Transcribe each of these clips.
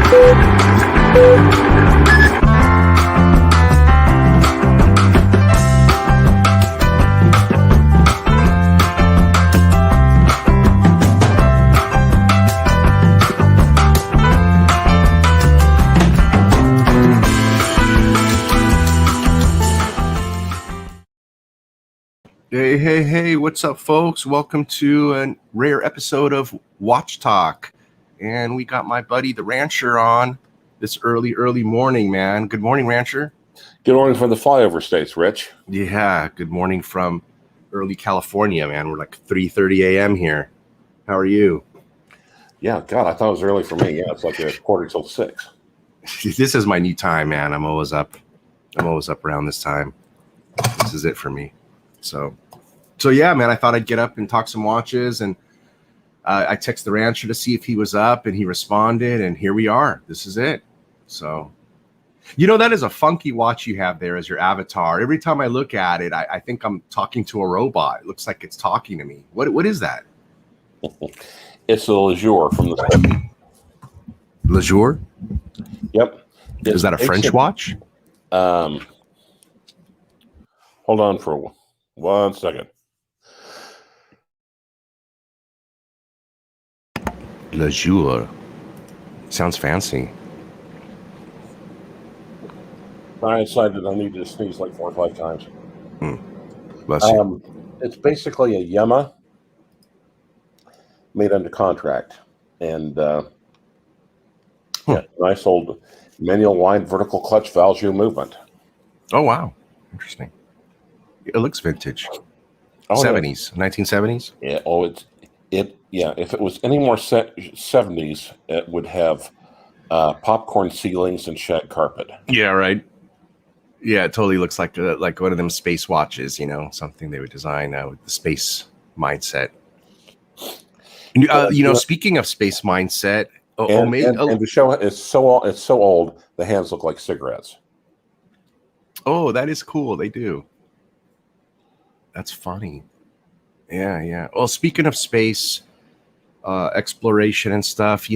Hey, what's up, folks? Welcome to a rare episode of Watch Talk. And we got my buddy, the Rancher, on this early morning, man. Good morning, Rancher. Good morning from the flyover states, Rich. Yeah, good morning from early California, man. We're like 3:30 a.m. here. How are you? Yeah, God, I thought it was early for me. Yeah, it's like a quarter till 6. This is my new time, man. I'm always up around this time. This is it for me. So yeah, man, I thought I'd get up and talk some watches, and I texted the Rancher to see if he was up, and he responded, and here we are. This is it. So, that is a funky watch you have there as your avatar. Every time I look at it, I think I'm talking to a robot. It looks like it's talking to me. What is that? It's a Lejour from the Lejour? Yep. Is that a French watch? Hold on for 1 second. Lejour. Sounds fancy. I decided I needed to sneeze like 4 or 5 times. Bless you. It's basically a Yema made under contract. And nice old manual wind vertical clutch valve movement. Oh, wow. Interesting. It looks vintage. 70s, 1970s? Yeah. If it was any more 70s, it would have popcorn ceilings and shag carpet. Yeah, right. Yeah, it totally looks like one of them space watches, something they would design with the space mindset. Speaking of space mindset, and the show is so old, the hands look like cigarettes. Oh, that is cool. They do. That's funny. Yeah. Well, speaking of space exploration and stuff,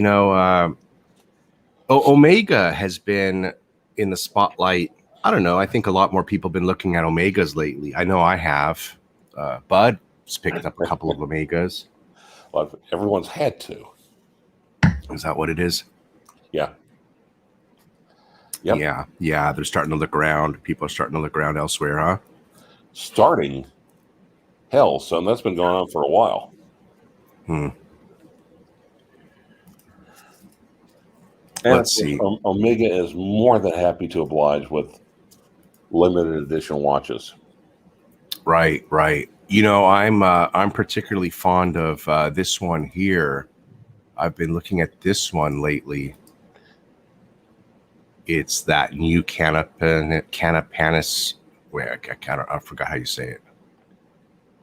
Omega has been in the spotlight. I don't know. I think a lot more people have been looking at Omegas lately. I know I have. Bud's picked up a couple of Omegas. Well, everyone's had to. Is that what it is? Yeah. Yep. Yeah. They're starting to look around. People are starting to look around elsewhere, huh? Starting? Hell, son, that's been going on for a while. And let's see. Omega is more than happy to oblige with limited edition watches. Right. I'm particularly fond of this one here. I've been looking at this one lately. It's that new Canopus. I forgot how you say it.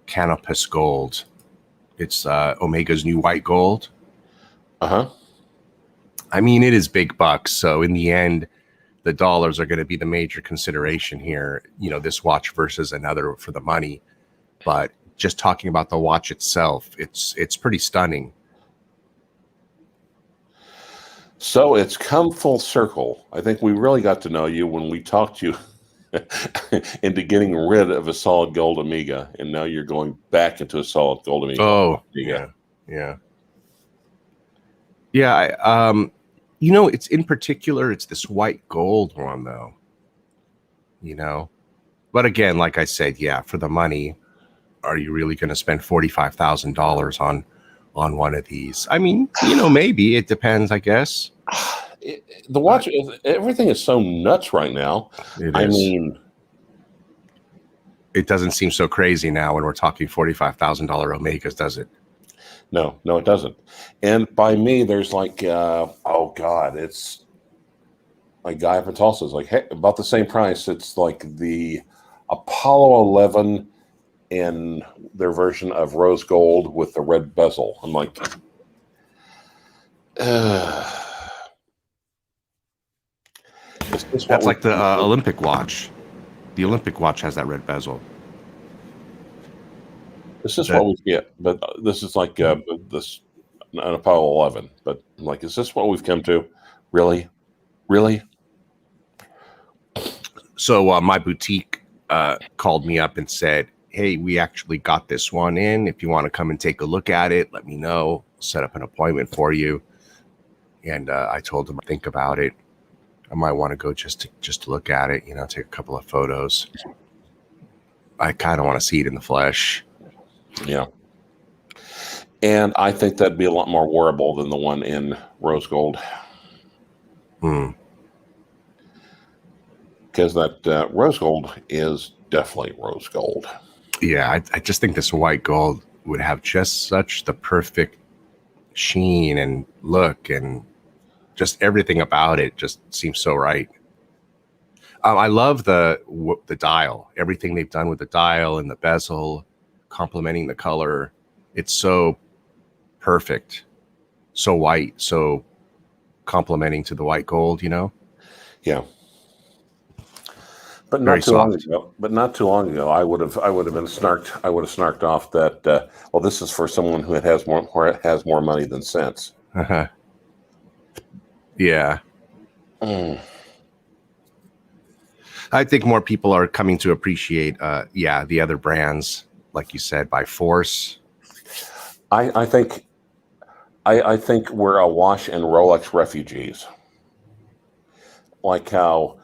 Canopus Gold. It's Omega's new white gold. I mean, it is big bucks. So in the end, the dollars are going to be the major consideration here. This watch versus another for the money. But just talking about the watch itself, it's pretty stunning. So it's come full circle. I think we really got to know you when we talked to you into getting rid of a solid gold Omega, and now you're going back into a solid gold Omega. Oh, yeah. It's in particular, it's this white gold one, though. But again, like I said, for the money, are you really going to spend $45,000 on one of these? I mean, maybe it depends, I guess. The watch, everything is so nuts right now. I mean, it doesn't seem so crazy now when we're talking $45,000 Omegas, does it? No, it doesn't. And by me, there's like, it's like Guy up in Tulsa is like, hey, about the same price. It's like the Apollo 11 in their version of rose gold with the red bezel. I'm like, that's like the Olympic watch. The Olympic watch has that red bezel. This is what we get, but this is like this an Apollo 11. But I'm like, is this what we've come to? Really? Really? So my boutique called me up and said, hey, we actually got this one in. If you want to come and take a look at it, let me know. Set up an appointment for you. And I told them, think about it. I might want to go just to look at it, take a couple of photos. I kind of want to see it in the flesh. Yeah. And I think that'd be a lot more wearable than the one in rose gold. Because that rose gold is definitely rose gold. Yeah, I just think this white gold would have just such the perfect sheen and look, and just everything about it just seems so right. I love the dial, everything they've done with the dial and the bezel, complementing the color. It's so perfect, so white, so complementing to the white gold, Yeah. But Very not too long soft. ago. But not too long ago, I would have been snarked. I would have snarked off that. Well, this is for someone who has more money than sense. Yeah. I think more people are coming to appreciate, the other brands, like you said, by force. I think we're a watch and Rolex refugees. Like how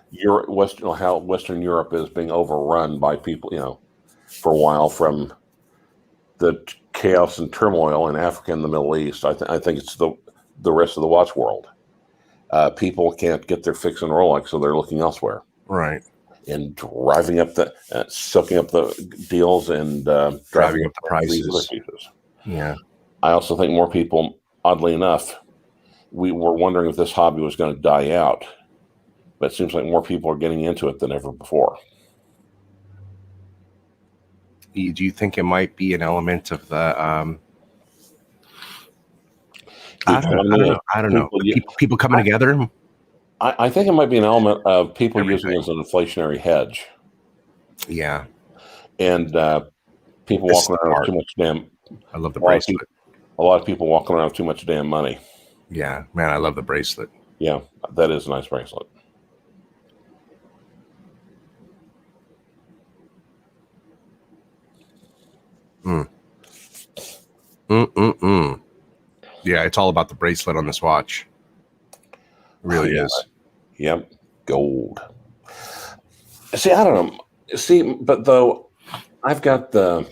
Western Europe is being overrun by people, for a while from the chaos and turmoil in Africa and the Middle East. I think it's the rest of the watch world. People can't get their fix in Rolex, so they're looking elsewhere. Right. And driving up soaking up the deals and Driving up the prices. Yeah. I also think more people, oddly enough, we were wondering if this hobby was going to die out, but it seems like more people are getting into it than ever before. Do you think it might be an element of the I don't know. People coming together? I think it might be an element of people using it as an inflationary hedge. Yeah. And people walking around with too much damn. I love the bracelet. A lot of people walking around with too much damn money. Yeah, man, I love the bracelet. Yeah, that is a nice bracelet. Yeah, it's all about the bracelet on this watch. It really is. Yep, gold. See, I don't know. See, but though I've got the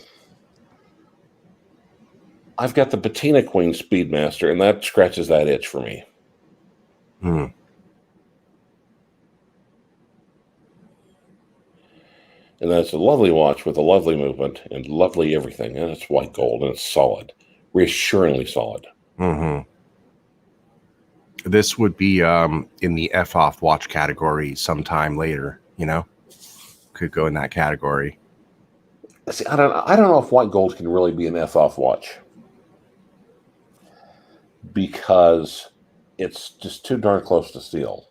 Patina Queen Speedmaster, and that scratches that itch for me. And that's a lovely watch with a lovely movement and lovely everything. And it's white gold and it's solid, reassuringly solid. This would be in the F-off watch category sometime later, could go in that category. See, I don't know if white gold can really be an F-off watch because it's just too darn close to steel.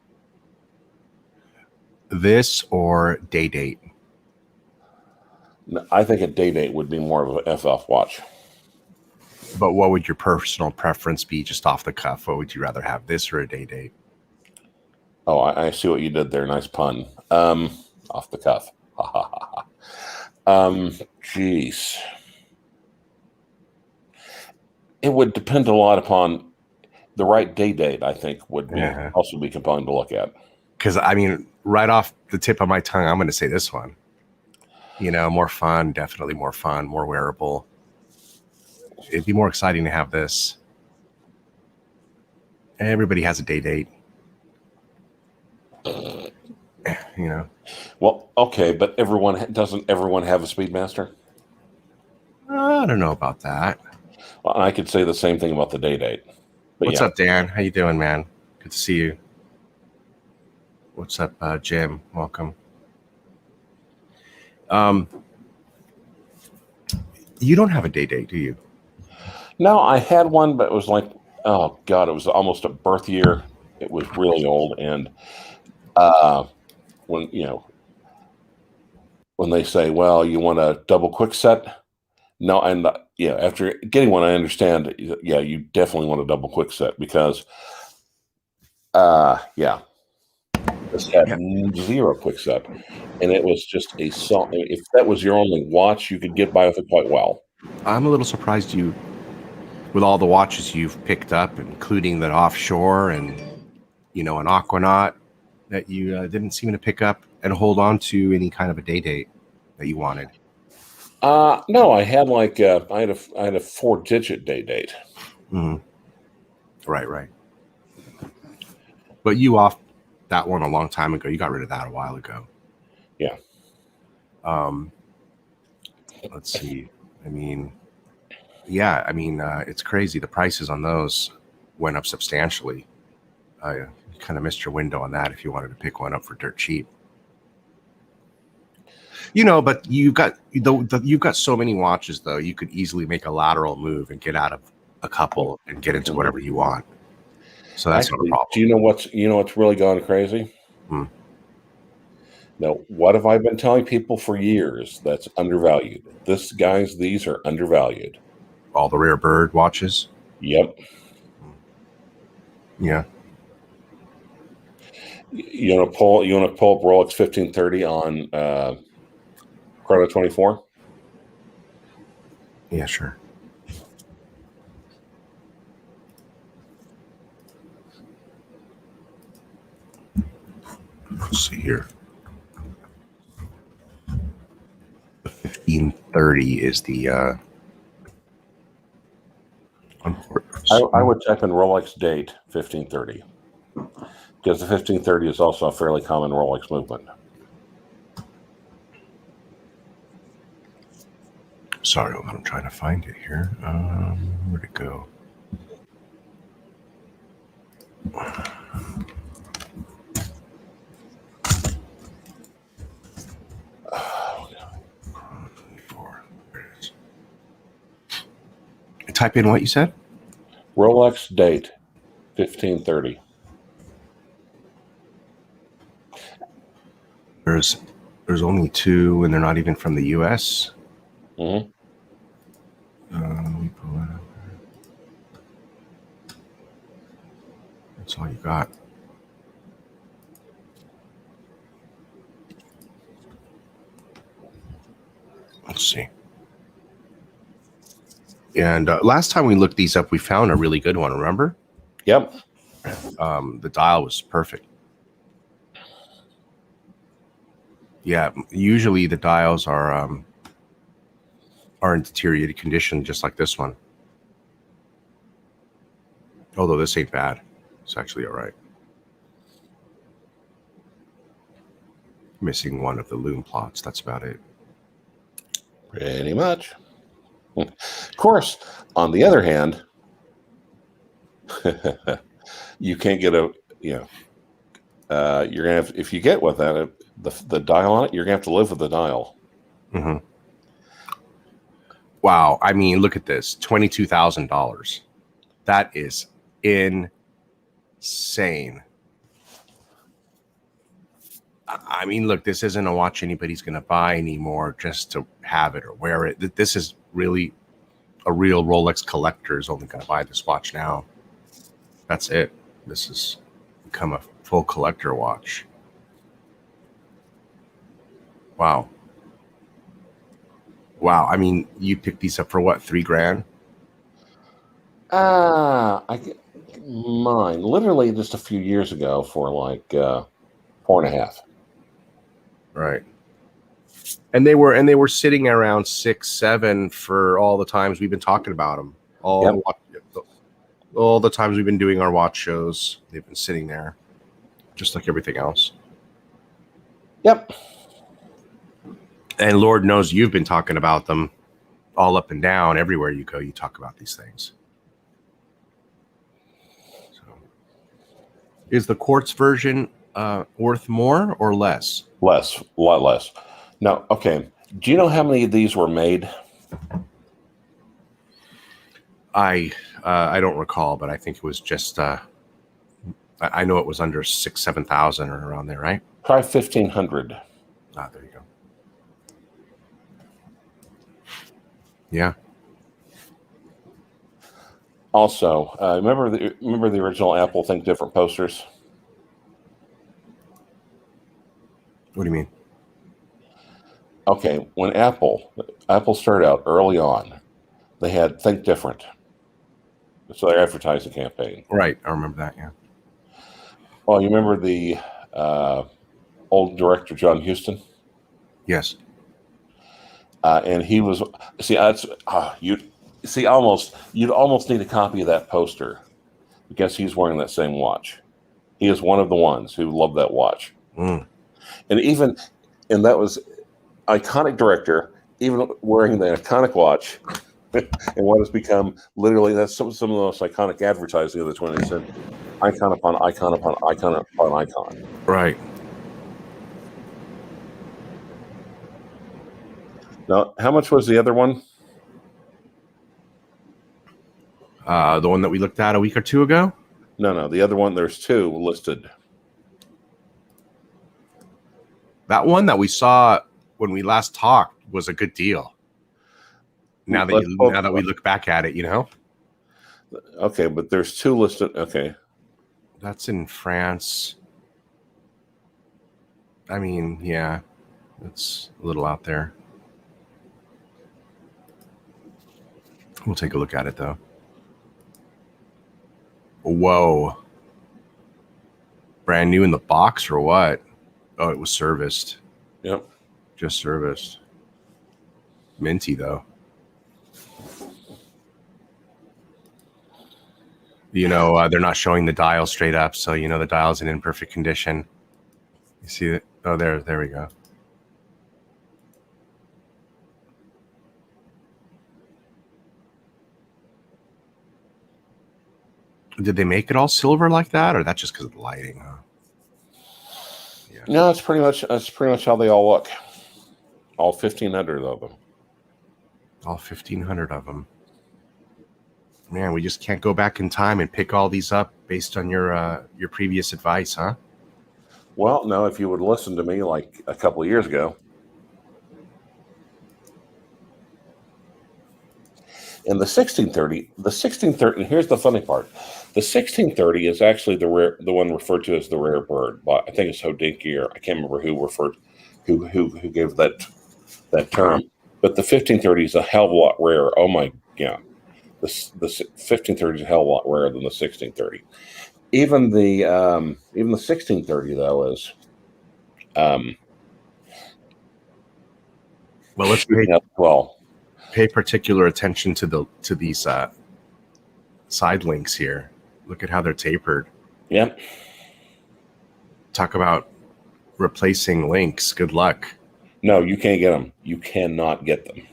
This or day date? I think a day date would be more of an F-off watch. But what would your personal preference be, just off the cuff? What would you rather have, this or a day date? Oh, I see what you did there. Nice pun. Off the cuff. Geez. It would depend a lot upon the right day date, I think, would also be compelling to look at. Because, I mean, right off the tip of my tongue, I'm going to say this one. More fun, definitely more fun, more wearable. It'd be more exciting to have this. Everybody has a day date. Well, okay, but doesn't everyone have a Speedmaster? I don't know about that. Well, I could say the same thing about the day date. But What's up, Dan? How you doing, man? Good to see you. What's up, Jim? Welcome. You don't have a day date, do you? No, I had one, but it was like, oh God, it was almost a birth year. It was really old, and when they say, well, you want a double quick set? No, and after getting one, I understand. Yeah, you definitely want a double quick set because Yeah. This had Yeah. zero quick-set, and it was just a song. If that was your only watch, you could get by with it quite well. I'm a little surprised you, with all the watches you've picked up, including the offshore and, an Aquanaut, that you didn't seem to pick up and hold on to any kind of a date that you wanted. No, I had I had a 4-digit date. Mhm. Right. But you off that one a long time ago. You got rid of that a while ago. Yeah. Let's see. I mean, it's crazy. The prices on those went up substantially. You kind of missed your window on that if you wanted to pick one up for dirt cheap. But you've got so many watches though. You could easily make a lateral move and get out of a couple and get into whatever you want. So that's not a problem. Do you know what's really gone crazy? Hmm. Now, what have I been telling people for years that's undervalued? These are undervalued. All the rare bird watches. Yep. Yeah. You want to pull up Rolex 1530 on Chrono 24? Yeah, sure. Let's see here. The 1530 is the I would type in Rolex date 1530 because the 1530 is also a fairly common Rolex movement. Sorry, I'm trying to find it here. Where'd it go? Type in what you said? Rolex date 1530. There's only two, and they're not even from the U.S. Mm-hmm. Let me pull that up. That's all you got. Let's see. And last time we looked these up, we found a really good one. Remember? Yep. The dial was perfect. Yeah, usually the dials are in deteriorated condition, just like this one. Although this ain't bad, it's actually all right. Missing one of the loom plots. That's about it. Pretty much. Of course, on the other hand, you can't get you're gonna have, if you get with that the dial on it, you're gonna have to live with the dial. Mm-hmm. Wow, I mean, look at this, $22,000. That is insane. I mean, look, this isn't a watch anybody's going to buy anymore just to have it or wear it. This is really a real Rolex collector is only going to buy this watch now. That's it. This has become a full collector watch. Wow. I mean, you picked these up for what, $3,000? I get mine literally just a few years ago for like 4.5. Right. And they were sitting around 6-7 for all the times we've been talking about them. All the times we've been doing our watch shows, they've been sitting there, just like everything else. Yep. And Lord knows you've been talking about them all up and down. Everywhere you go, you talk about these things. So, is the quartz version worth more or less? Less, a lot less. Now, okay. Do you know how many of these were made? I don't recall, but I think it was just I know it was under 6,000-7,000 or around there, right? Try 1,500. There you go. Yeah. Also, remember the original Apple Think Different posters? What do you mean? Okay, when Apple started out early on, they had Think Different. So their advertising campaign. Right, I remember that. Yeah. Well, you remember the old director John Huston, Yes. and he was that's you'd almost need a copy of that poster because he's wearing that same watch. He is one of the ones who loved that watch, Mm. and that was iconic director, even wearing the iconic watch, and what has become literally that's some of the most iconic advertising of the 20th century. Icon upon icon upon icon upon icon. Right. Now, how much was the other one? The one that we looked at a week or two ago. No, the other one. There's two listed. That one that we saw when we last talked was a good deal. Now that we look back at it, you know. Okay, but there's two listed. Okay, That's in France. I mean, yeah, it's a little out there. We'll take a look at it though. Whoa. Brand new in the box or what? Oh, it was serviced. yep. Just serviced. Minty though. You know, they're not showing the dial straight up, so you know the dial's in imperfect condition. You see it? Oh, there we go. Did they make it all silver like that, or that's just because of the lighting? Huh? Yeah. No, that's pretty much how they all look. All 1,500 of them. All 1,500 of them. Man, we just can't go back in time and pick all these up based on your previous advice, huh? Well, no, if you would listen to me like a couple of years ago. In the 1630, here's the funny part. The 1630 is actually the one referred to as the rare bird. But I think it's Hodinky, or I can't remember who gave that term. But the 1530 is a hell of a lot rarer. Oh my God. The 1530 is a hell of a lot rarer than the 1630. Even the 1630 though is well, let's pay particular attention to these side links here. Look at how they're tapered. Yep. Talk about replacing links. Good luck. No, you can't get them. You cannot get them.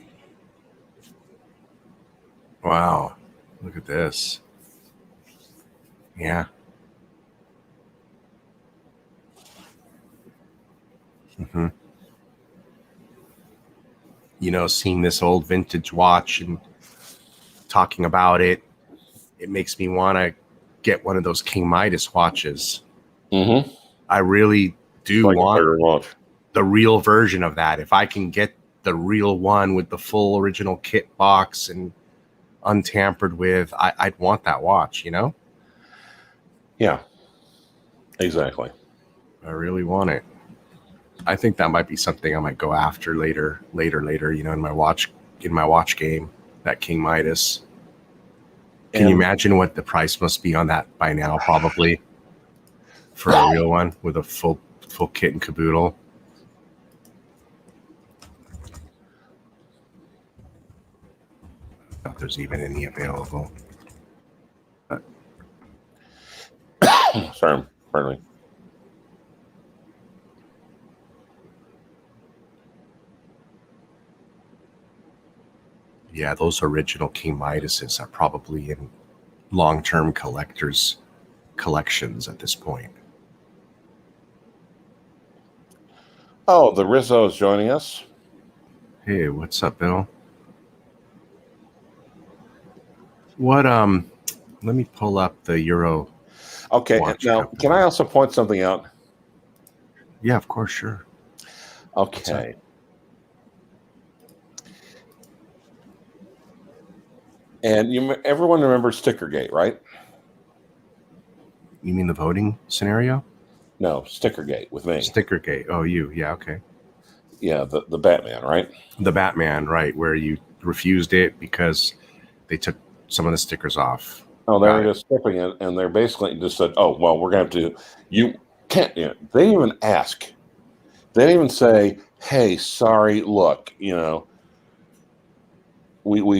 Wow. Look at this. Yeah. Mm-hmm. You know, seeing this old vintage watch and talking about it, it makes me want to get one of those King Midas watches. Mm-hmm. I really do want the real version of that. If I can get the real one with the full original kit box and untampered with, I'd want that watch, you know? Yeah, exactly. I really want it. I think that might be something I might go after later, you know, in my watch game, that King Midas. Can you imagine what the price must be on that by now? Probably for a real one with a full kit and caboodle. Not if there's even any available. Sorry, pardon me. Yeah, those original King Midases are probably in long-term collectors' collections at this point. Oh, the Rizzo is joining us. Hey, what's up, Bill? What let me pull up the Euro. Okay, now company. Can I also point something out? Yeah, of course, sure. Okay. And everyone remembers Stickergate, right? You mean the voting scenario? No, Stickergate with me. Stickergate. Oh, you. Yeah, okay. Yeah, the Batman, right? The Batman, right, where you refused it because they took some of the stickers off. Oh, they were just skipping it, and they're basically just said, "Oh, well, we're going to have to." You can't. You know, they didn't even ask. They didn't even say, "Hey, sorry. Look, we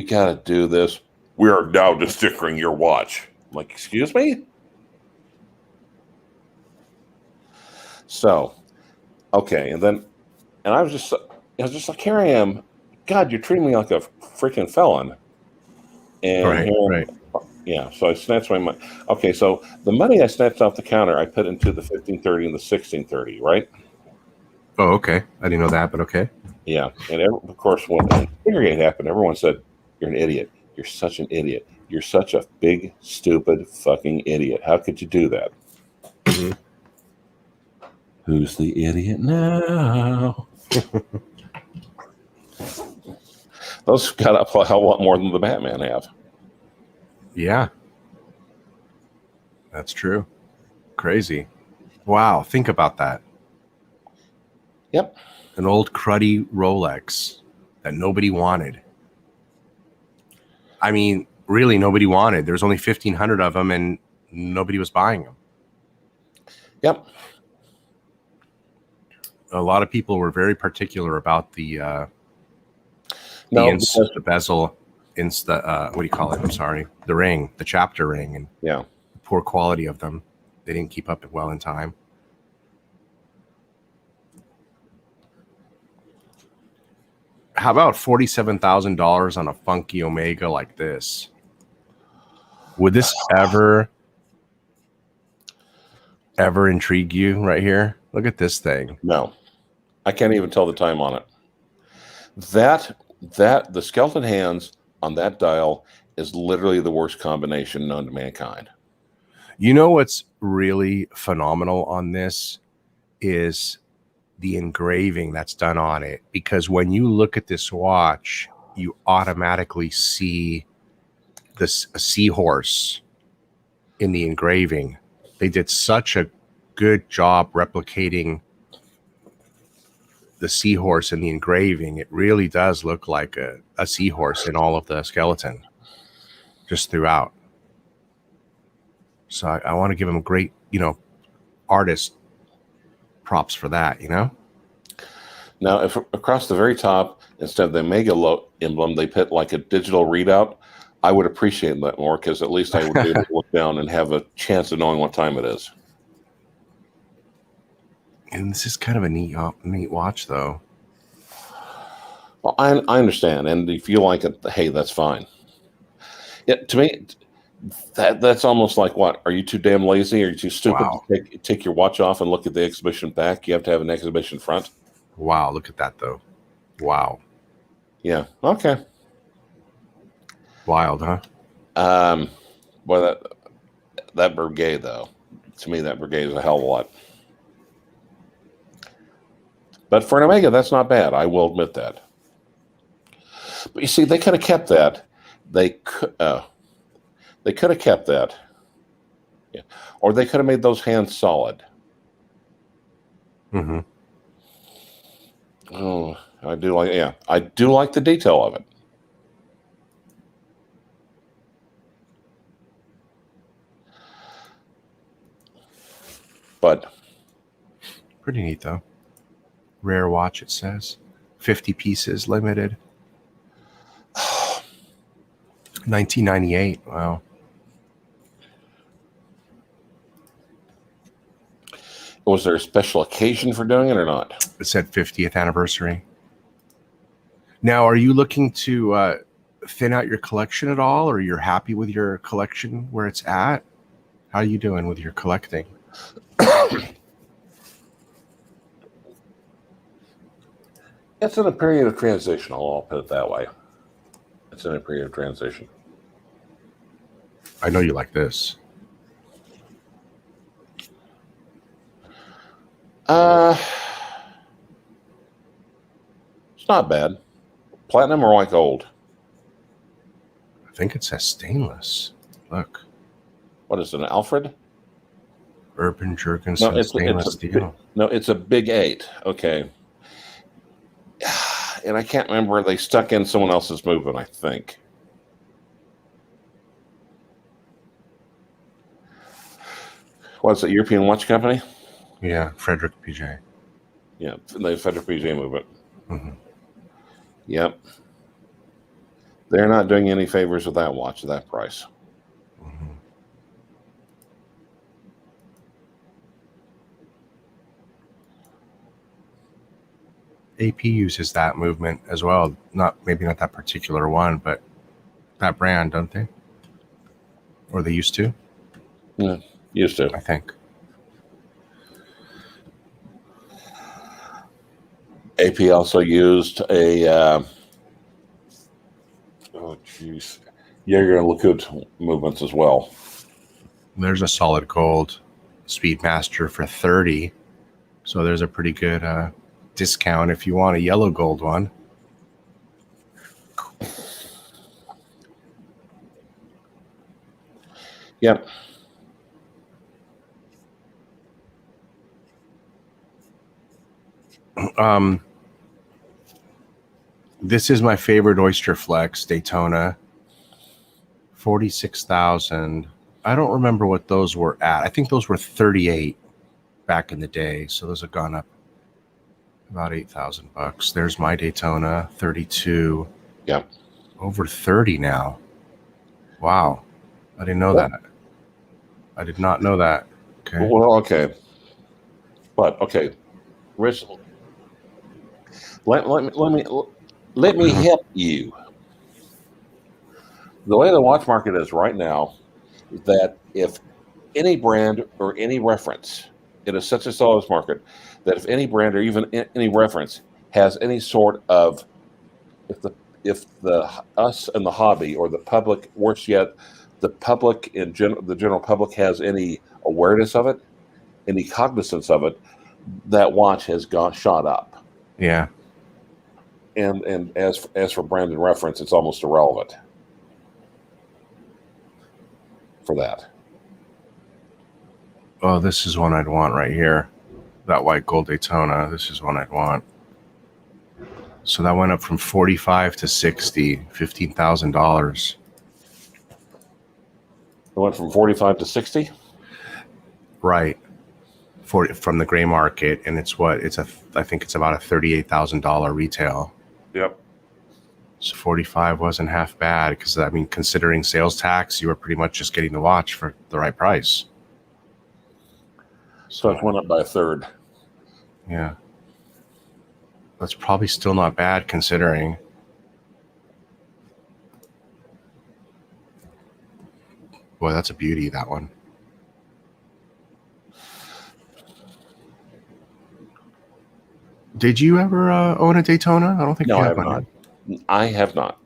got to do this. We are now stickering your watch." I'm like, excuse me. So, okay, and I was just like, here I am. God, you're treating me like a freaking felon. And Right, here, right. yeah. So I snatched my money. Okay, so the money I snatched off the counter, I put into the 1530 and the 1630, right? Oh, okay. I didn't know that, but okay. Yeah, and of course, when Fingergate happened, everyone said, "You're an idiot. You're such an idiot. You're such a big, stupid, fucking idiot. How could you do that?" Mhm. Who's the idiot now? Those got up a hell of a lot more than the Batman have. Yeah, that's true. Crazy. Wow, think about that. Yep. An old cruddy Rolex that nobody wanted. I mean, really, nobody wanted. There was only 1,500 of them, and nobody was buying them. Yep. A lot of people were very particular about the because the bezel, what do you call it? I'm sorry, the ring, the chapter ring, and yeah, the poor quality of them. They didn't keep up well in time. How about $47,000 on a funky Omega like this? Would this ever intrigue you right here? Look at this thing. no, I can't even tell the time on it. That the skeleton hands on that dial is literally the worst combination known to mankind. You know what's really phenomenal on this is the engraving that's done on it, because when you look at this watch, you automatically see a seahorse in the engraving. They did such a good job replicating the seahorse in the engraving. It really does look like a seahorse in all of the skeleton, just throughout. So I want to give him a great, artist props for that, Now, if across the very top, instead of the Omega emblem, they put like a digital readout, I would appreciate that more, because at least I would be able to look down and have a chance of knowing what time it is. And this is kind of a neat watch, though. Well, I understand, and if you like it, hey, that's fine. Yeah, to me, that's almost like, what? Are you too damn lazy? Are you too stupid to take your watch off and look at the exhibition back? You have to have an exhibition front. Wow, look at that, though. Wow. Yeah. Okay. Wild, huh? Boy, that brigade, though, to me, that brigade is a hell of a lot. But for an Omega, that's not bad. I will admit that. But you see, they could have kept that. They could have kept that. Yeah. Or they could have made those hands solid. Mm-hmm. Oh, I do like the detail of it. But pretty neat, though. Rare watch, it says. 50 pieces, limited. 1998. Wow. Was there a special occasion for doing it or not? It said 50th anniversary. Now, are you looking to thin out your collection at all, or you're happy with your collection where it's at? How are you doing with your collecting? It's in a period of transition. I'll put it that way. It's in a period of transition. I know you like this. It's not bad. Platinum or like gold? I think it says stainless. Look. What is it, an Alfred? Urban No, Jurgensen stainless steel. it's a big 8. Okay. And I can't remember. They stuck in someone else's movement, I think. What's it, European Watch Company? Yeah, Frederick PJ. Yeah, the Federal PJ movement. Mm-hmm. Yep. They're not doing any favors with that watch at that price. Mm-hmm. AP uses that movement as well. Maybe not that particular one, but that brand, don't they? Or they used to? Yeah, used to. I think. AP also used a Jaeger and LeCoultre movements as well. There's a solid gold Speedmaster for 30. So there's a pretty good discount if you want a yellow gold one. Yep. This is my favorite Oyster Flex Daytona. 46,000. I don't remember what those were at. I think those were 38 back in the day. So those have gone up about $8,000. There's my Daytona, 32. Yep. Over 30 now. Wow. I didn't know that. I did not know that. Okay. Well, okay. But okay. Rich, let me help you. The way the watch market is right now is that if any brand or any reference, it is such a seller's market that if any brand or even any reference has any sort of, if the us and the hobby or the public, worse yet, the public in general, the general public has any awareness of it, any cognizance of it, that watch has shot up. Yeah. And as for brand and reference, it's almost irrelevant for that. Oh, this is one I'd want right here. That white gold Daytona. This is one I'd want. So that went up from 45 to 60, $15,000. It went from 45 to 60? Right. From the gray market, and I think it's about a $38,000 retail. Yep. So 45 wasn't half bad because, I mean, considering sales tax, you were pretty much just getting the watch for the right price. So it went up by a third. Yeah. That's probably still not bad considering. Boy, that's a beauty, that one. Did you ever own a Daytona? I don't think No, you I have have one. not. I have not.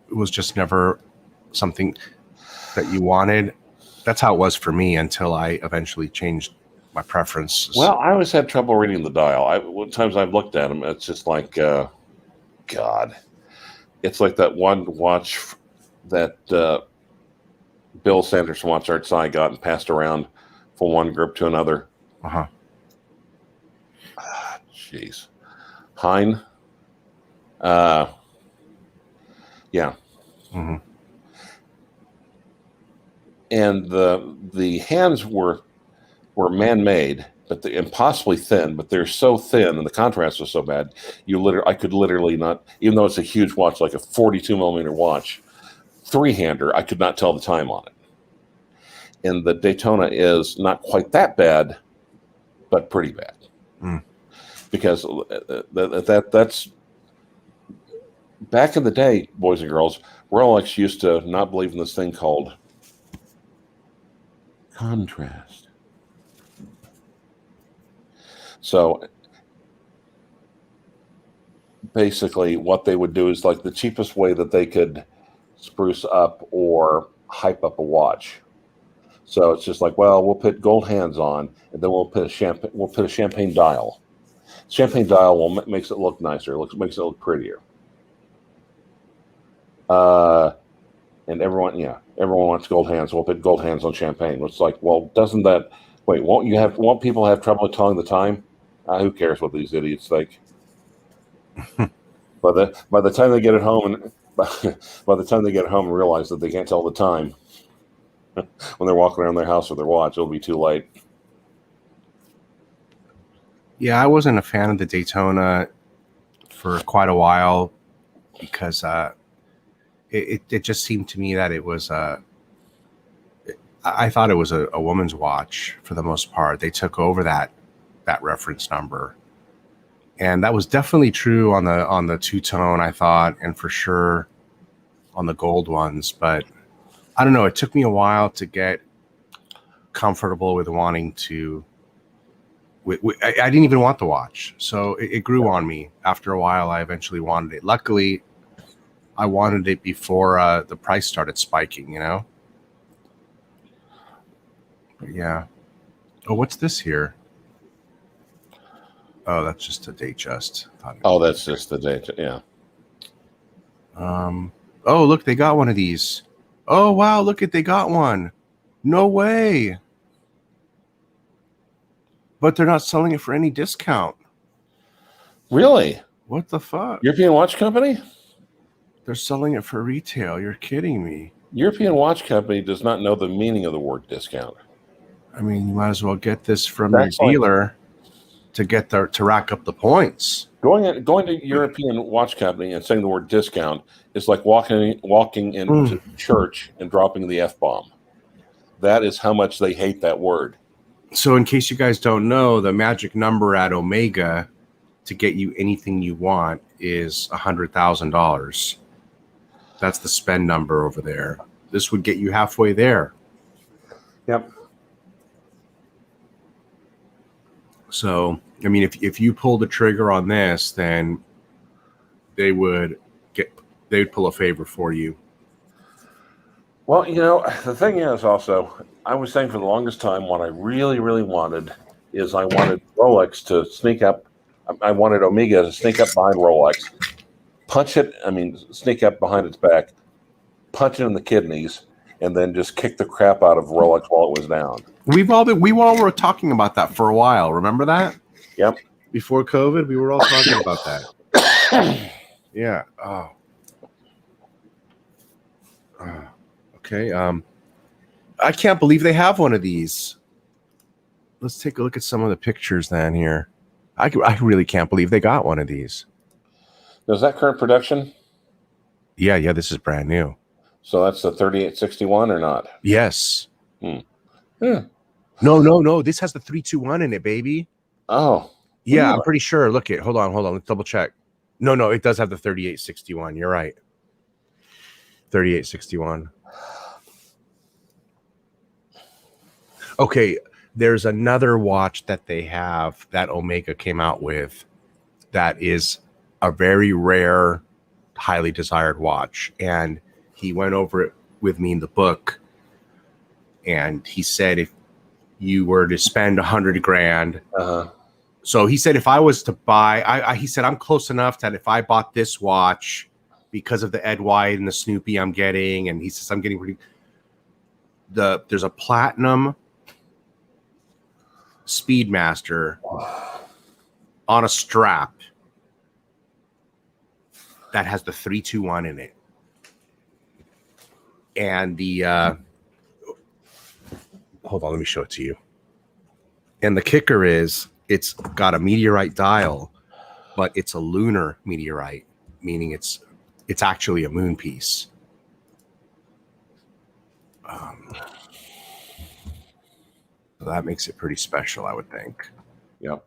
It was just never something that you wanted. That's how it was for me until I eventually changed my preferences. Well, I always had trouble reading the dial. Times I've looked at them, it's just like, God. It's like that one watch that Bill Sanderson Watch Arts I got and passed around from one group to another. Uh-huh. Jeez. Hein. Yeah. Mm-hmm. And the hands were man-made, but and possibly thin, but they're so thin and the contrast was so bad, I could literally not, even though it's a huge watch, like a 42 millimeter watch, three-hander, I could not tell the time on it. And the Daytona is not quite that bad, but pretty bad. Mm. Because that's back in the day, boys and girls, Rolex used to not believe in this thing called contrast. So basically what they would do is like the cheapest way that they could spruce up or hype up a watch. So it's just like, well, we'll put gold hands on, and then we'll put a champagne dial. Champagne dial makes it look nicer. Makes it look prettier. And and everyone wants gold hands. We'll put gold hands on champagne. It's like, well, doesn't that? Wait, won't people have trouble telling the time? Who cares what these idiots think? By the time they get it home and by the time they get home and realize that they can't tell the time when they're walking around their house with their watch, it'll be too late. Yeah, I wasn't a fan of the Daytona for quite a while because it just seemed to me that it was I thought it was a woman's watch for the most part. They took over that reference number, and that was definitely true on the two-tone, I thought, and for sure on the gold ones. But I don't know. It took me a while to get comfortable with wanting to. I didn't even want the watch, so it grew on me. After a while, I eventually wanted it. Luckily, I wanted it before the price started spiking, But yeah. Oh, what's this here? Oh, that's just a Datejust. Oh, that's just the date. Yeah. Oh, look, they got one of these. Oh, wow, they got one. No way. But they're not selling it for any discount. Really? What the fuck? European Watch Company? They're selling it for retail. You're kidding me. European Watch Company does not know the meaning of the word discount. I mean, you might as well get this from your dealer to rack up the points. Going to European Watch Company and saying the word discount is like walking into church and dropping the F-bomb. That is how much they hate that word. So in case you guys don't know, the magic number at Omega to get you anything you want is $100,000. That's the spend number over there. This would get you halfway there. Yep. So, I mean, if you pull the trigger on this, then they would pull a favor for you. Well, the thing is also, I was saying for the longest time, what I really, really wanted is I wanted Rolex to sneak up. I wanted Omega to sneak up behind Rolex, sneak up behind its back, punch it in the kidneys, and then just kick the crap out of Rolex while it was down. We all were talking about that for a while. Remember that? Yep. Before COVID, we were all talking about that. Yeah. Oh. Okay. I can't believe they have one of these. Let's take a look at some of the pictures then here. I really can't believe they got one of these. Is that current production? Yeah, this is brand new. So that's the 3861 or not? Yes. Yeah. No. This has the 321 in it, baby. Oh. Yeah, I'm pretty sure. Look it. Hold on. Let's double check. No, it does have the 3861. You're right. 3861. Okay, there's another watch that they have that Omega came out with that is a very rare, highly desired watch. And he went over it with me in the book. And he said, if you were to spend $100,000, so he said, if I was to buy, he said, I'm close enough that if I bought this watch because of the Ed White and the Snoopy I'm getting, and he says, I'm getting there's a platinum Speedmaster on a strap that has the 321 in it. And hold on, let me show it to you. And the kicker is it's got a meteorite dial, but it's a lunar meteorite, meaning it's actually a moon piece. So that makes it pretty special, I would think. Yep.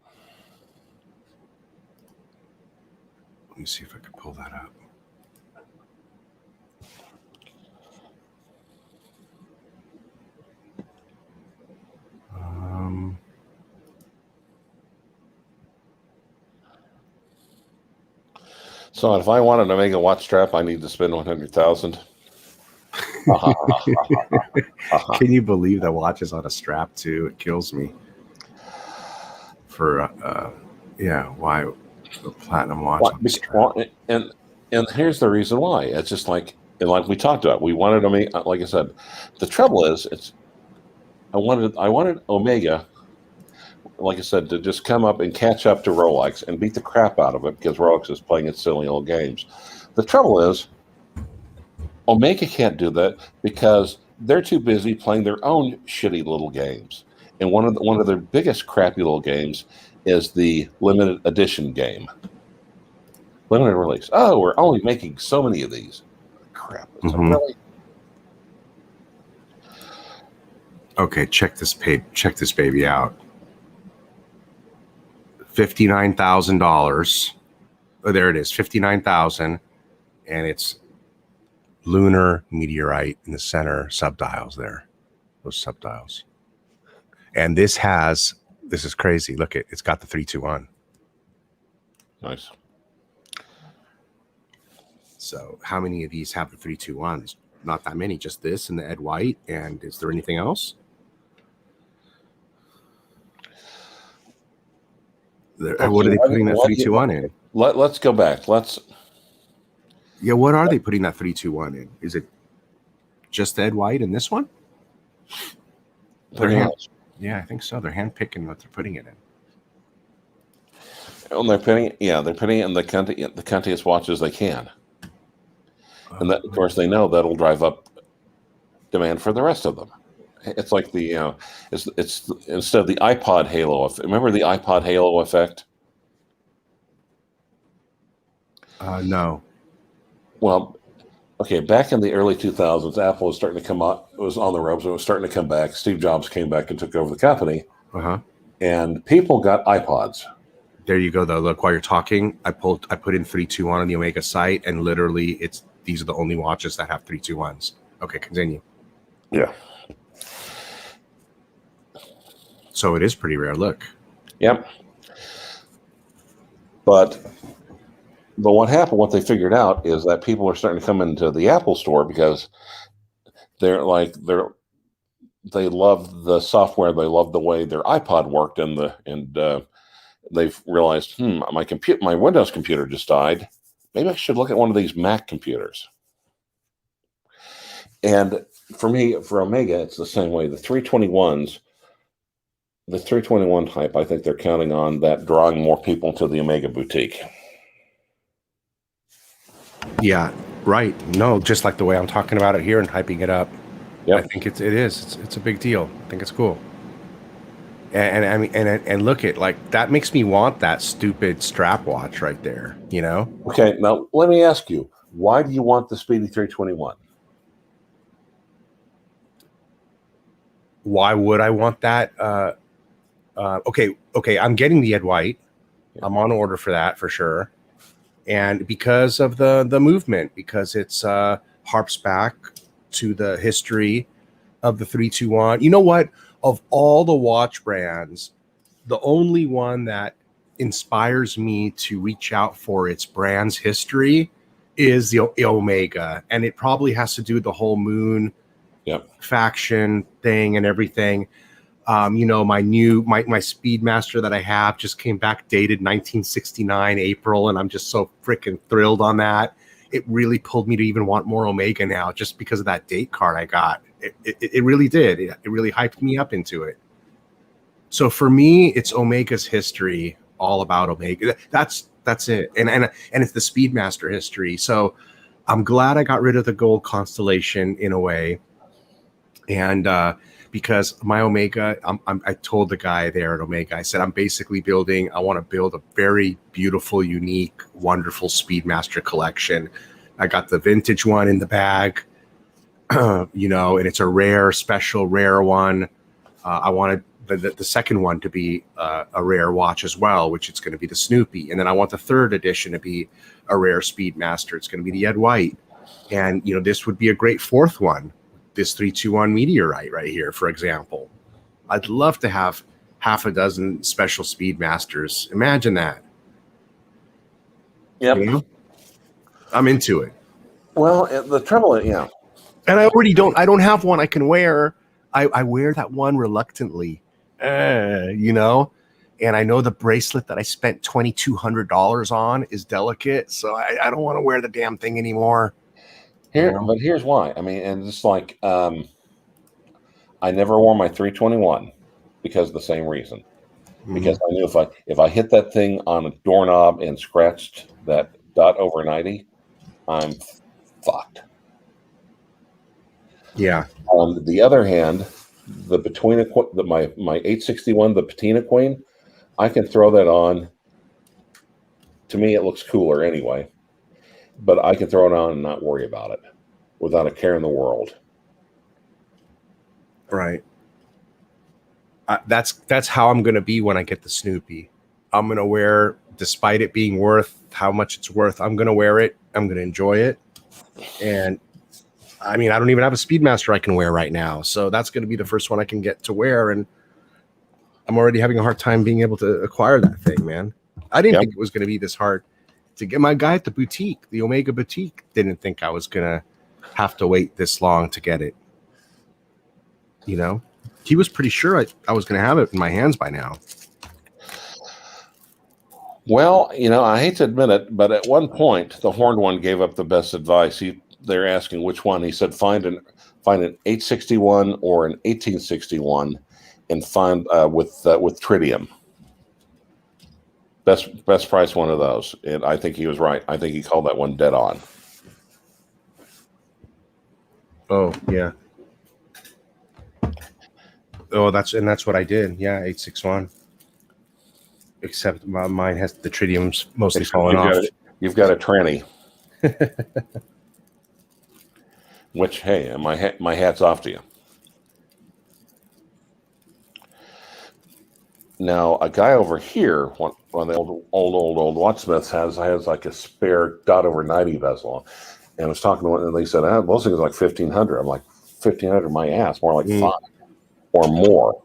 Let me see if I can pull that up. So if I wanted to make a watch strap, I need to spend 100,000. Can you believe that watch is on a strap too? It kills me. For why a platinum watch on a strap? And here's the reason why. It's just like And like we talked about, we wanted Omega. Like I said, the trouble is, I wanted Omega, like I said, to just come up and catch up to Rolex and beat the crap out of it because Rolex is playing its silly little games. The trouble is, Omega can't do that because they're too busy playing their own shitty little games. And one of their biggest crappy little games is the limited edition game, limited release. Oh, we're only making so many of these. Crap! Really? Okay, check this baby out. $59,000. Oh, there it is, 59,000, and it's lunar meteorite in the center subdials there, those subdials. And this is crazy. Look, it's got the 321. Nice. So how many of these have the 321s? Not that many, just this and the Ed White. And is there anything else? What are they putting that 321 in? Let's go back. Yeah, what are they putting that 321 in? Is it just Ed White in this one? Yeah, I think so. They're hand picking what they're putting it in. And they're putting it in the cuntiest watches they can. And that, of course, they know that'll drive up demand for the rest of them. It's like it's instead of the iPod halo effect. Remember the iPod halo effect? No. Well, okay. Back in the early 2000s, Apple was starting to come out. It was on the ropes. It was starting to come back. Steve Jobs came back and took over the company. And people got iPods. There you go, though. Look, while you're talking, I put in 321 on the Omega site, and literally, these are the only watches that have 321s. Okay, continue. Yeah. So it is pretty rare. Look. Yep. But what happened, what they figured out is that people are starting to come into the Apple store because they love the software, they love the way their iPod worked, and they've realized, my Windows computer just died. Maybe I should look at one of these Mac computers. And for Omega, it's the same way. The 321s. The 321 type, I think they're counting on that drawing more people to the Omega boutique. Yeah, right. No, just like the way I'm talking about it here and hyping it up. Yep. I think it is. It's a big deal. I think it's cool. And I mean, and look at, like, that makes me want that stupid strap watch right there. You know? Okay, now let me ask you, why do you want the Speedy 321? Why would I want that? Okay, I'm getting the Ed White. Yeah. I'm on order for that for sure. And because of the movement, because it's harps back to the history of the 321. You know what? Of all the watch brands, the only one that inspires me to reach out for its brand's history is the Omega. And it probably has to do with the whole moon faction thing and everything. My Speedmaster that I have just came back dated 1969 April, and I'm just so freaking thrilled on that. It really pulled me to even want more Omega now, just because of that date card I got. It really did. It really hyped me up into it. So for me, it's Omega's history, all about Omega. That's it. And it's the Speedmaster history. So I'm glad I got rid of the gold constellation in a way. And because my Omega, I told the guy there at Omega, I said, I want to build a very beautiful, unique, wonderful Speedmaster collection. I got the vintage one in the bag, and it's a special rare one. I wanted the second one to be a rare watch as well, which it's going to be the Snoopy. And then I want the third edition to be a rare Speedmaster. It's going to be the Ed White. And, this would be a great fourth one. This 321 meteorite right here, for example. I'd love to have half a dozen special Speedmasters. Imagine that. Yep. I'm into it. Well, the trouble is, and I don't have one I can wear. I wear that one reluctantly, and I know the bracelet that I spent $2,200 on is delicate, so I don't want to wear the damn thing anymore. But here's why. I mean, and it's like I never wore my 321 because of the same reason. Because I knew if I hit that thing on a doorknob and scratched that dot over 90, I'm fucked. Yeah. On the other hand, the my 861, the patina queen, I can throw that on. To me, it looks cooler anyway, but I can throw it on and not worry about it without a care in the world. Right. That's how I'm going to be when I get the Snoopy. I'm going to wear, despite it being worth how much it's worth, I'm going to wear it. I'm going to enjoy it. And I mean, I don't even have a Speedmaster I can wear right now. So that's going to be the first one I can get to wear. And I'm already having a hard time being able to acquire that thing, man. I didn't think it was going to be this hard to get. My guy at the boutique, the Omega Boutique, didn't think I was going to have to wait this long to get it. You know, he was pretty sure I was going to have it in my hands by now. Well, you know, I hate to admit it, but at one point, the horned one gave up the best advice. They're asking which one. He said, find an 861 or an 1861, and find with tritium. Best price one of those. And I think he was right. I think he called that one dead on. Oh yeah. Oh, that's what I did. Yeah, 861. Except mine has the tritium's mostly fallen off. You've got a tranny. Which, hey, my hat's off to you. Now, a guy over here, one of the old watchsmiths has like a spare dot over 90 bezel, and I was talking to one, and they said, "Those things are like 1,500." I'm like, 1,500, my ass, more like 5 or more.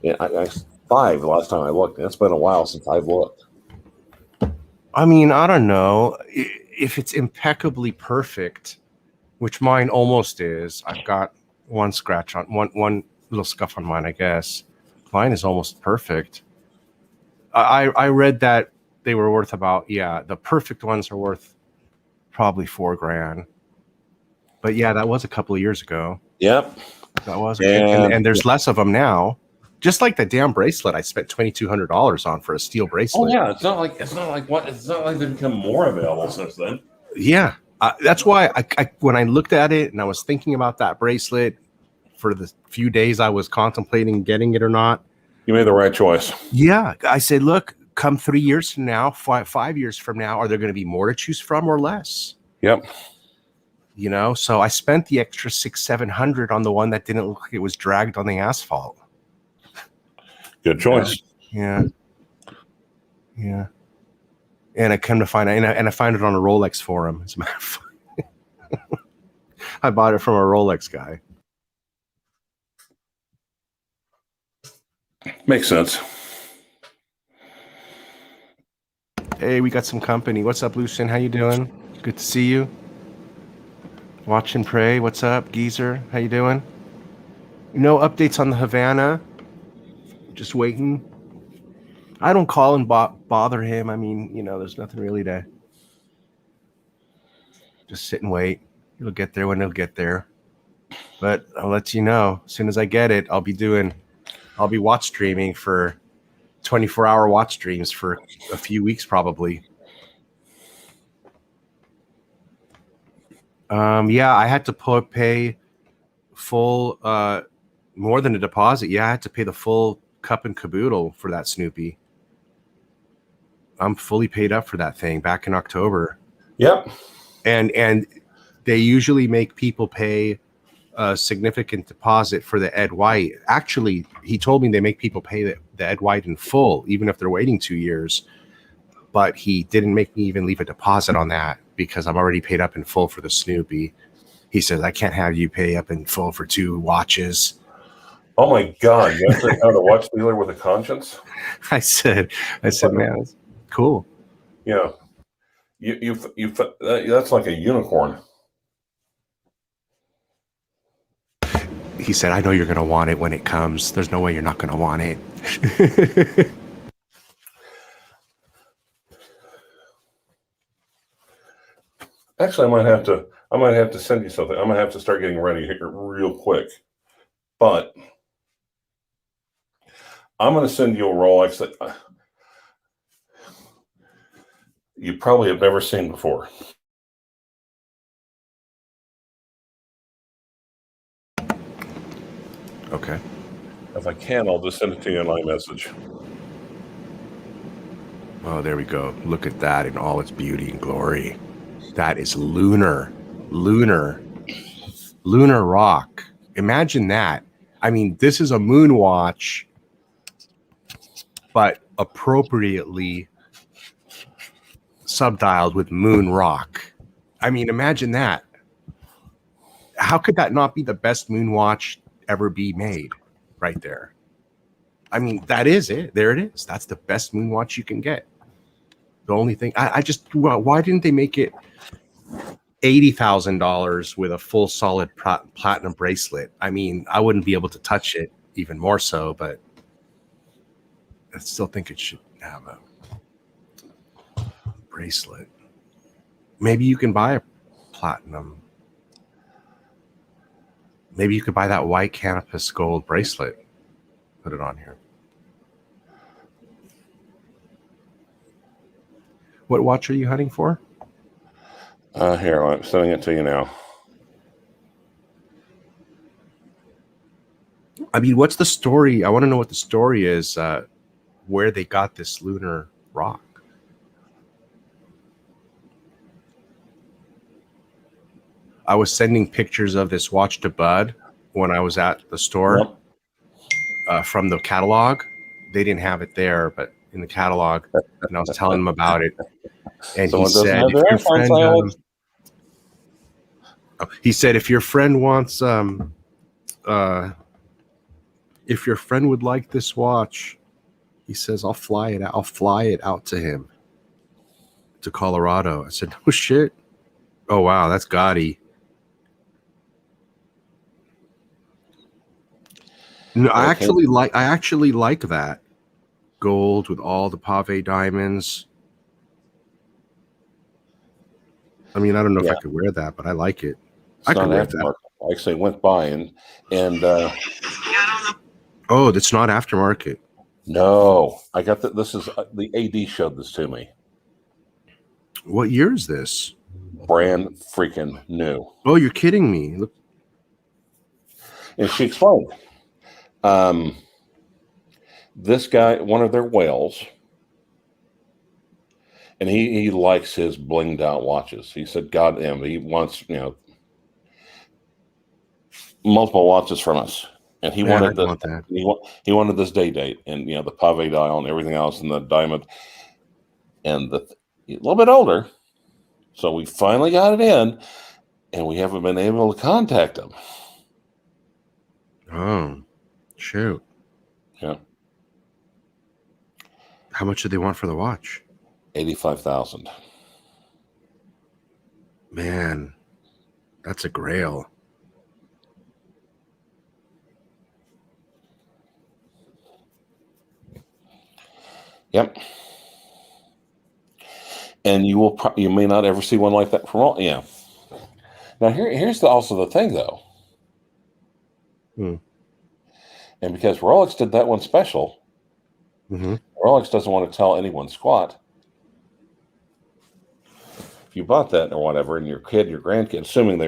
Yeah, I 5 the last time I looked. It's been a while since I've looked. I mean, I don't know if it's impeccably perfect, which mine almost is. I've got one scratch on one little scuff on mine, I guess. Mine is almost perfect. I read that they were worth about, the perfect ones are worth probably $4,000. But yeah, that was a couple of years ago. Yep. That was, and there's less of them now. Just like the damn bracelet I spent $2,200 on for a steel bracelet. Oh yeah, it's not like they've become more available since then. Yeah, that's why I when I looked at it and I was thinking about that bracelet for the few days I was contemplating getting it or not. You made the right choice. Yeah, I said, look, come 3 years from now, 5 years from now, are there going to be more to choose from or less? Yep. You know, so I spent the extra $600-700 on the one that didn't look like it was dragged on the asphalt. Good choice. Yeah. And I come to find out, and I find it on a Rolex forum. As a matter of fact, I bought it from a Rolex guy. Makes sense. Hey, we got some company. What's up, Lucian? How you doing? Good to see you. Watch and pray. What's up, Geezer? How you doing? No updates on the Havana. Just waiting. I don't call and bother him. I mean, you know, there's nothing really to just sit and wait. It'll get there when it'll get there. But I'll let you know. As soon as I get it, I'll be watch streaming for 24-hour watch streams for a few weeks probably. Yeah, I had to pay full more than a deposit. Yeah, I had to pay the full cup and caboodle for that Snoopy. I'm fully paid up for that thing back in October. Yep. And they usually make people pay a significant deposit for the Ed White. Actually, he told me they make people pay the Ed White in full, even if they're waiting 2 years. But he didn't make me even leave a deposit on that because I'm already paid up in full for the Snoopy. He says, I can't have you pay up in full for 2 watches. Oh my God! You actually found a watch dealer with a conscience. I said, man, that's cool. Yeah, you that's like a unicorn. He said, I know you're going to want it when it comes. There's no way you're not going to want it. Actually, I I might have to send you something. I'm gonna have to start getting ready here real quick. But I'm gonna send you a Rolex that you probably have never seen before. Okay. If I can, I'll just send it to you in iMessage. Oh, there we go. Look at that in all its beauty and glory. That is lunar rock. Imagine that. I mean, this is a moon watch, but appropriately subdialed with moon rock. I mean, imagine that. How could that not be the best moon watch ever be made? Right there. I mean, that is it. There it is. That's the best moon watch you can get. The only thing I just, well, why didn't they make it $80,000 with a full solid platinum bracelet? I mean, I wouldn't be able to touch it even more so, but I still think it should have a bracelet. Maybe you can buy a platinum. Maybe you could buy that white canopus gold bracelet. Put it on here. What watch are you hunting for? Here, I'm sending it to you now. I mean, what's the story? I want to know what the story is, where they got this lunar rock. I was sending pictures of this watch to Bud when I was at the store. Yep. From the catalog. They didn't have it there, but in the catalog, and I was telling him about it. And he said, if your friend wants, if your friend would like this watch, he says, I'll fly it out to him, to Colorado. I said, no shit. Oh wow, that's gaudy. No, I actually like that gold with all the pave diamonds. I mean, I don't know if I could wear that, but I like it. I could wear that. I actually went by and oh, that's not aftermarket. No, I got that. This is the AD showed this to me. What year is this? Brand freaking new. Oh, you're kidding me. Look. And she explained. This guy, one of their whales, and he likes his blinged out watches. He said, God damn, he wants, multiple watches from us. And he wanted he wanted this date and the pave dial and everything else and the diamond and a little bit older. So we finally got it in and we haven't been able to contact him. Oh, shoot. Yeah. How much do they want for the watch? $85,000. Man, that's a grail. Yep. And you may not ever see one like that from all. Yeah. Now here's also the thing though. And because Rolex did that one special, Rolex doesn't want to tell anyone squat. If you bought that or whatever, and your kid, your grandkid, assuming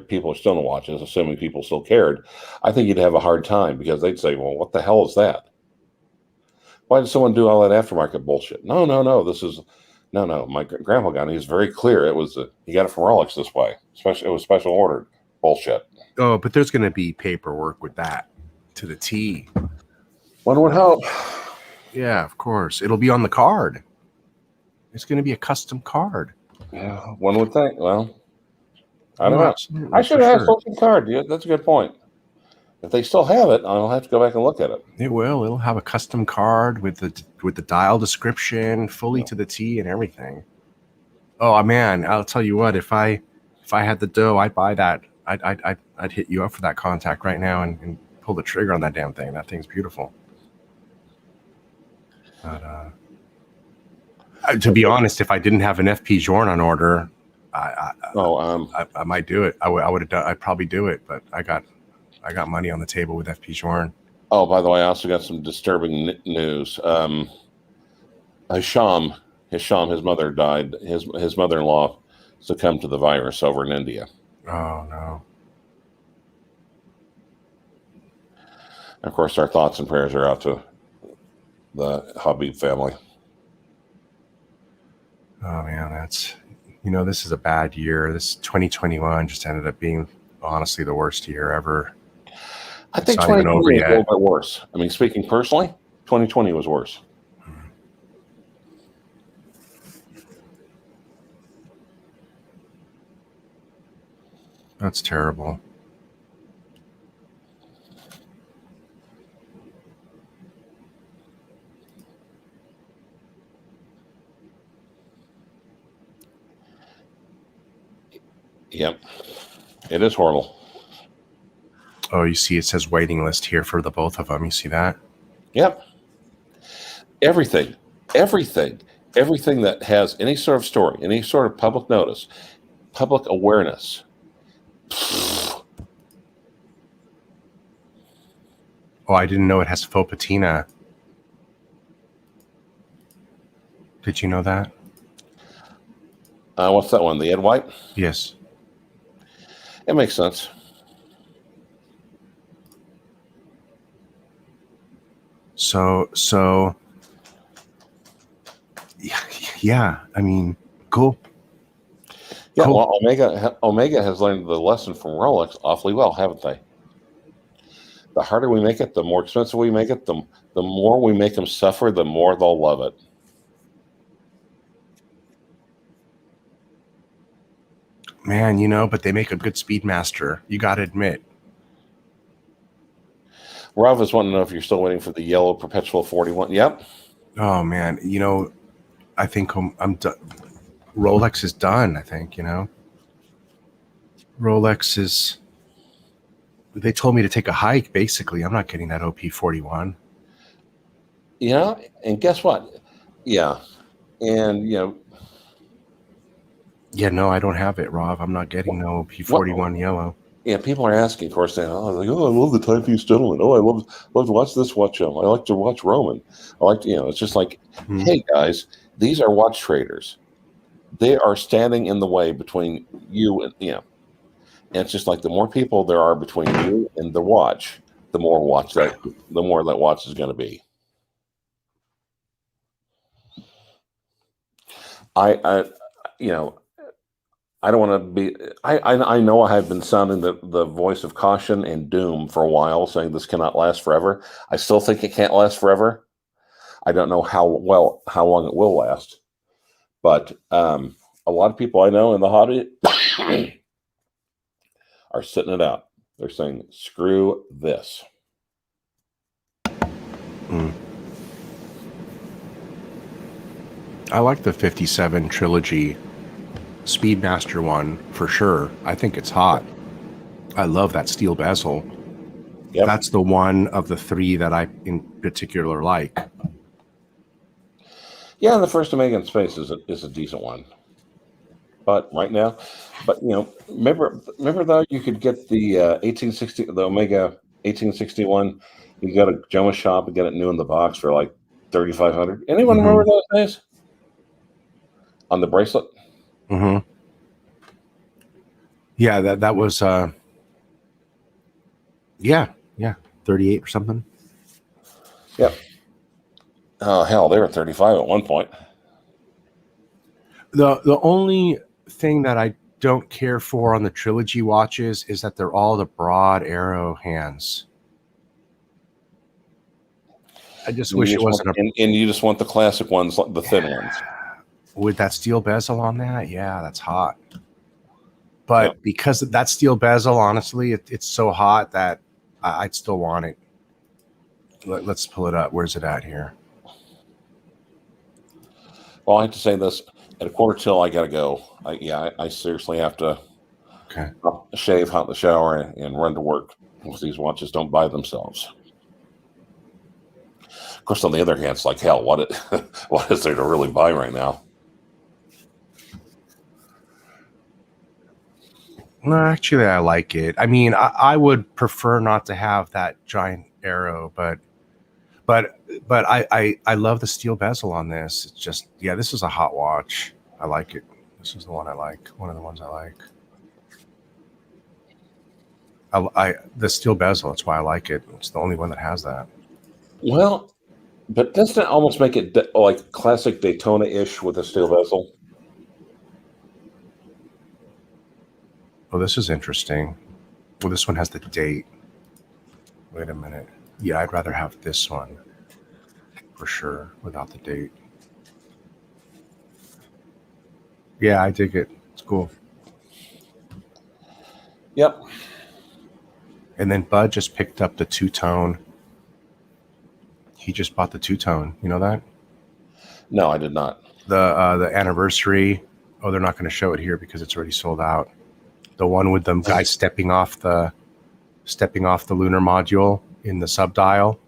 people are still in watches, assuming people still cared, I think you'd have a hard time because they'd say, "Well, what the hell is that? Why did someone do all that aftermarket bullshit?" No. My grandpa got it. He's very clear. It was he got it from Rolex this way. It was special ordered bullshit. Oh, but there's going to be paperwork with that to the T. One would hope. Yeah, of course. It'll be on the card. It's going to be a custom card. Yeah, one would think. Well, I don't know. I should have something card. Yeah, that's a good point. If they still have it, I'll have to go back and look at it. It will. It'll have a custom card with the dial description, fully to the T and everything. Oh man, I'll tell you what. If I had the dough, I'd buy that. I'd hit you up for that contact right now and pull the trigger on that damn thing. That thing's beautiful. But to be honest, if I didn't have an FP Journe on order, I might do it. I would have done. I'd probably do it, but I got money on the table with FP Shorn. Oh, by the way, I also got some disturbing news. Hisham, his mother died. His mother-in-law succumbed to the virus over in India. Oh no. Of course, our thoughts and prayers are out to the Habib family. Oh man, that's, this is a bad year. This 2021 just ended up being honestly the worst year ever. I think 2020 was a little bit worse. I mean, speaking personally, 2020 was worse. That's terrible. Yep. It is horrible. Oh, you see, it says waiting list here for the both of them. You see that? Yep. Everything that has any sort of story, any sort of public notice, public awareness. Oh, I didn't know it has faux patina. Did you know that? What's that one? The Ed White? Yes. It makes sense. So, yeah. I mean, cool. Yeah. Cool. Well, Omega has learned the lesson from Rolex awfully well, haven't they? The harder we make it, the more expensive we make it, the more we make them suffer, the more they'll love it. Man, but they make a good Speedmaster. You got to admit. Rob is wanting to know if you're still waiting for the yellow Perpetual 41. Yep. Oh man, I think I'm done. Rolex is done. I think Rolex is. They told me to take a hike. Basically, I'm not getting that OP41. Yeah, and guess what? Yeah, and Yeah, no, I don't have it, Rob. I'm not getting no OP41 yellow. Yeah, people are asking, of course, saying, I love the Timepiece Gentleman. Oh, I love to watch this watch. I like to watch Roman. I like to, it's just like, hey, guys, these are watch traders. They are standing in the way between you and, and it's just like the more people there are between you and the watch, the more that watch is going to be. I don't want to be. I know I have been sounding the voice of caution and doom for a while, saying this cannot last forever. I still think it can't last forever. I don't know how long it will last, but a lot of people I know in the hobby are sitting it out. They're saying, "Screw this." I like the 57 trilogy. Speedmaster one for sure. I think it's hot. I love that steel bezel. Yep. That's the one of the three that I in particular like. Yeah, the first Omega in space is a decent one. But right now, remember though, you could get the 1860, the Omega 1861. You got a Joma shop and get it new in the box for like $3,500. Anyone remember those days? On the bracelet. Mm-hmm. Yeah, that was 38 or something. Yep. Oh hell, they were 35 at one point. The only thing that I don't care for on the trilogy watches is that they're all the broad arrow hands. I just wish it wasn't and you just want the classic ones, like the thin ones. With that steel bezel on that, yeah, that's hot. But because of that steel bezel, honestly, it's so hot that I'd still want it. Let's pull it up. Where's it at here? Well, I have to say this. At 1:45, I got to go. I seriously have to shave, hop in the shower, and run to work. Because these watches don't buy themselves. Of course, on the other hand, it's like, hell, what is there to really buy right now? No, actually, I like it. I mean, I would prefer not to have that giant arrow, but I love the steel bezel on this. It's just, yeah, this is a hot watch. I like it. This is the one I like. One of the ones I like. The steel bezel. That's why I like it. It's the only one that has that. Well, but doesn't it almost make it like classic Daytona-ish with a steel bezel? Oh, this is interesting. Well, this one has the date. Wait a minute. Yeah, I'd rather have this one for sure without the date. Yeah, I dig it. It's cool. Yep. And then Bud just picked up the two-tone. He just bought the two-tone. You know that? No, I did not. The anniversary. Oh, they're not going to show it here because it's already sold out. The one with the guy stepping off the lunar module in the subdial.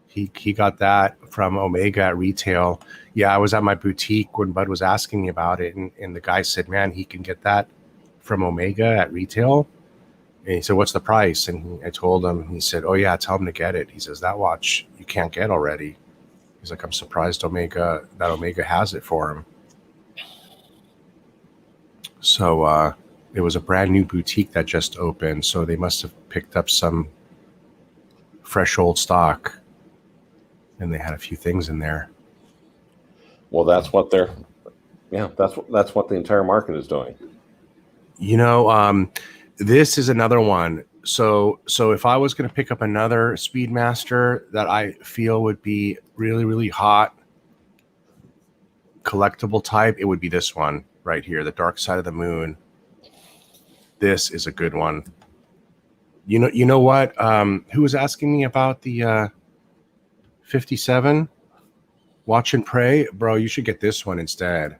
He got that from Omega at retail. Yeah, I was at my boutique when Bud was asking me about it, and the guy said, man, he can get that from Omega at retail. And he said, what's the price? And I told him. He said, oh yeah, tell him to get it. He says, that watch you can't get already. He's like, I'm surprised Omega has it for him. So it was a brand new boutique that just opened, so they must have picked up some fresh old stock, and they had a few things in there. Well, that's what that's what the entire market is doing. You know, this is another one. So if I was going to pick up another Speedmaster that I feel would be really, really hot, collectible type, it would be this one right here, the Dark Side of the Moon. This is a good one. You know what? Who was asking me about the 57 Watch and Pray? Bro, you should get this one instead.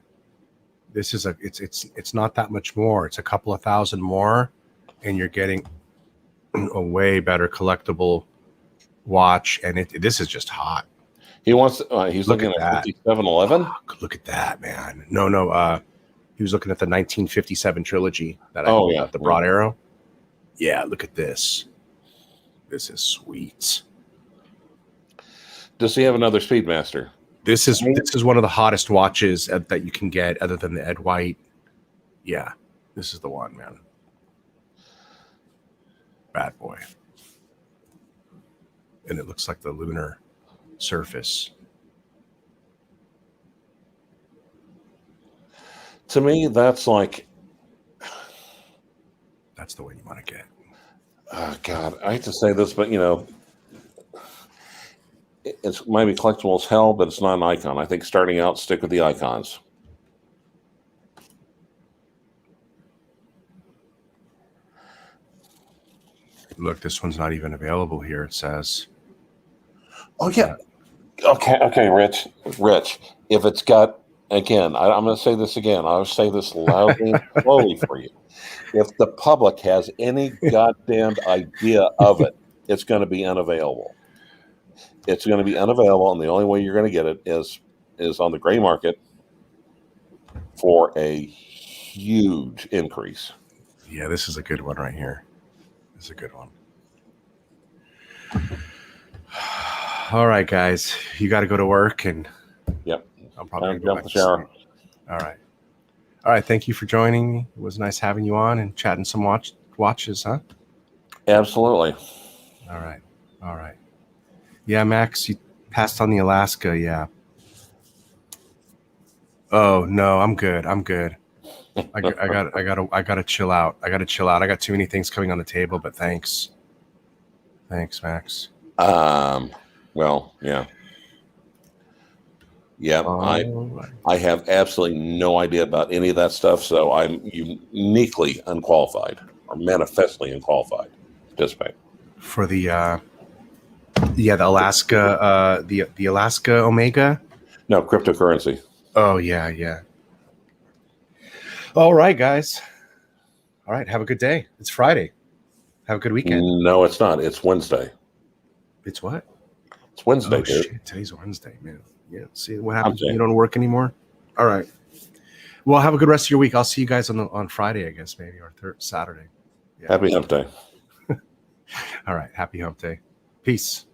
This is it's not that much more. It's a couple of thousand more, and you're getting a way better collectible watch. And this is just hot. He wants. He's looking at 5711. Look at that, man. No. He was looking at the 1957 trilogy that the broad arrow. Yeah, look at this. This is sweet. Does he have another Speedmaster? This is one of the hottest watches that you can get, other than the Ed White. Yeah, this is the one, man. Bad boy. And it looks like the lunar surface. To me, that's like... That's the one you want to get. Oh, God, I hate to say this, but, you know, it's might be collectible as hell, but it's not an icon. I think starting out, stick with the icons. Look, this one's not even available here, it says. Oh, yeah. Okay, Rich. If it's got... Again, I'm going to say this again. I'll say this loudly and slowly for you. If the public has any goddamn idea of it, it's going to be unavailable. It's going to be unavailable, and the only way you're going to get it is on the gray market for a huge increase. Yeah, this is a good one right here. This is a good one. All right, guys. You got to go to work, and... Yep. I'm probably going to jump in the shower. All right. Thank you for joining me. It was nice having you on and chatting some watches, huh? Absolutely. All right. Yeah, Max, you passed on the Alaska. Yeah. Oh no, I'm good. I gotta chill out. I got too many things coming on the table, but thanks, Max. Well, yeah. Yeah, I have absolutely no idea about any of that stuff, so I'm uniquely unqualified or manifestly unqualified to participate. For the Alaska the Alaska Omega? No, cryptocurrency. Oh yeah. All right, guys. All right, have a good day. It's Friday. Have a good weekend. No, it's not. It's Wednesday. It's what? It's Wednesday, dude. Shit. Today's Wednesday, man. Yeah. See what happens when you don't work anymore? All right. Well, have a good rest of your week. I'll see you guys on Friday, I guess, maybe, or Saturday. Yeah. Happy Hump Day. All right. Happy hump day. Peace.